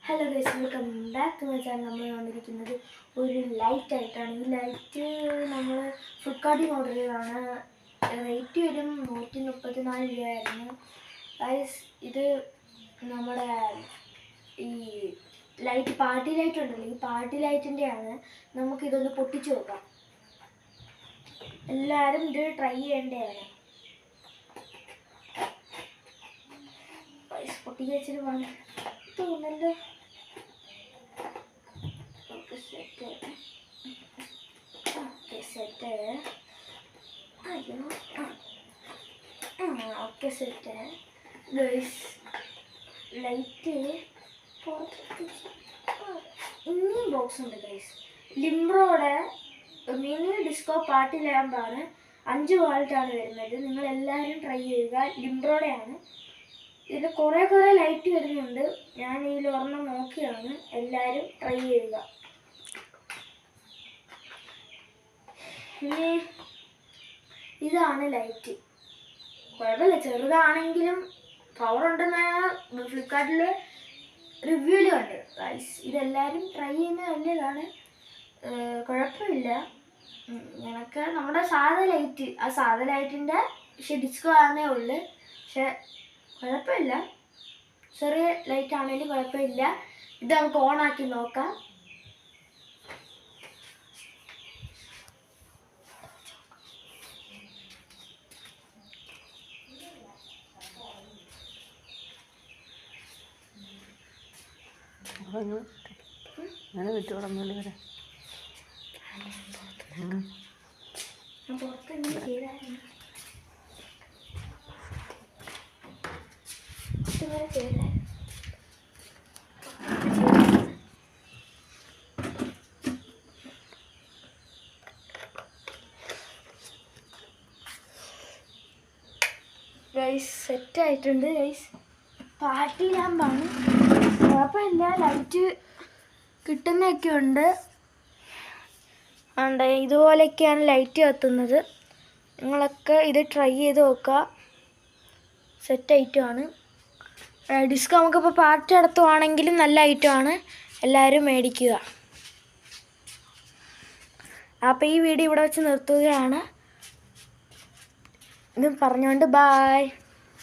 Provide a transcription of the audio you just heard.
Hello guys, welcome back to my channel. നമ്മൾ വന്നിരിക്കുന്നത് ഒരു ലൈറ്റ് ആയിട്ടാണ്. ഈ ലൈറ്റ് നമ്മൾ ഫ്ലിപ്കാർട്ടിൽ ഓർഡർ ചെയ്തതാണ്. റേറ്റ് വരും 134 രൂപയായിരുന്നു ഗൈസ്. ഇത് നമ്മുടെ ഈ ലൈറ്റ് പാർട്ടി ലൈറ്റ് ഉണ്ടല്ലോ, ഈ പാർട്ടി ലൈറ്റിൻ്റെയാണ്. നമുക്കിതൊന്ന് പൊട്ടിച്ച് നോക്കാം. എല്ലാവരും ഇത് ട്രൈ ചെയ്യേണ്ടതാണ്. ഗൈസ് പൊട്ടിച്ച് വെച്ചിട്ട് വേണം തോന്നല്ലോ. സെറ്റ് അയ്യോ ഓക്കെ സെറ്റ് ഗൈസ്. ലൈറ്റ് ഇനിയും ബോക്സ് ഉണ്ട് ഗൈസ്. ലിംബ്രോയുടെ മിനി ഡിസ്കോ പാർട്ടി ലാമ്പാണ്. 5 വാൾട്ടാണ് വരുന്നത്. നിങ്ങളെല്ലാവരും ട്രൈ ചെയ്യുക. ലിംബ്രോയുടെയാണ്. ഇതിൽ കുറേ ലൈറ്റ് വരുന്നുണ്ട്. ഞാൻ ഇതിൽ ഒരെണ്ണം നോക്കിയാണ്. എല്ലാവരും ട്രൈ ചെയ്യുക. ഇനി ഇതാണ് ലൈറ്റ്. കുഴപ്പമില്ല, ചെറുതാണെങ്കിലും പവർ ഉണ്ടെന്ന് ഫ്ലിപ്കാർട്ടിൽ റിവ്യൂവിൽ കണ്ട് ഗൈസ്. ഇതെല്ലാവരും ട്രൈ ചെയ്യുന്നത് നല്ലതാണ്. കുഴപ്പമില്ല. ഞങ്ങൾക്ക് നമ്മുടെ സാധാ ലൈറ്റ്, ആ സാധാ ലൈറ്റിൻ്റെ പക്ഷെ ഡിസ്കോ ആണെന്നേ ഉള്ളു. പക്ഷെ കുഴപ്പമില്ല, ചെറിയ ലൈറ്റ് ആണെങ്കിലും കുഴപ്പമില്ല. ഇത് നമുക്ക് ഓണാക്കി നോക്കാം. അങ്ങനെ വിട്ടുകൊടുന്നില്ല വരെ ഗൈസ് സെറ്റ് ആയിട്ടുണ്ട് ഗൈസ്. പാർട്ടി ലാമ്പാണ്. കുഴപ്പമില്ല, ലൈറ്റ് കിട്ടുന്നൊക്കെ ഉണ്ട്. ഇതുപോലെയൊക്കെയാണ് ലൈറ്റ് കത്തുന്നത്. നിങ്ങളൊക്കെ ഇത് ട്രൈ ചെയ്ത് നോക്കുക. സെറ്റ് ഐറ്റമാണ്. ഡിസ്കോ നമുക്കിപ്പോൾ പാർട്ടി നടത്തുവാണെങ്കിലും നല്ല ഐറ്റമാണ്. എല്ലാവരും മേടിക്കുക. അപ്പോൾ ഈ വീഡിയോ ഇവിടെ വെച്ച് നിർത്തുകയാണ്. ഇത് പറഞ്ഞുകൊണ്ട് ബായ്.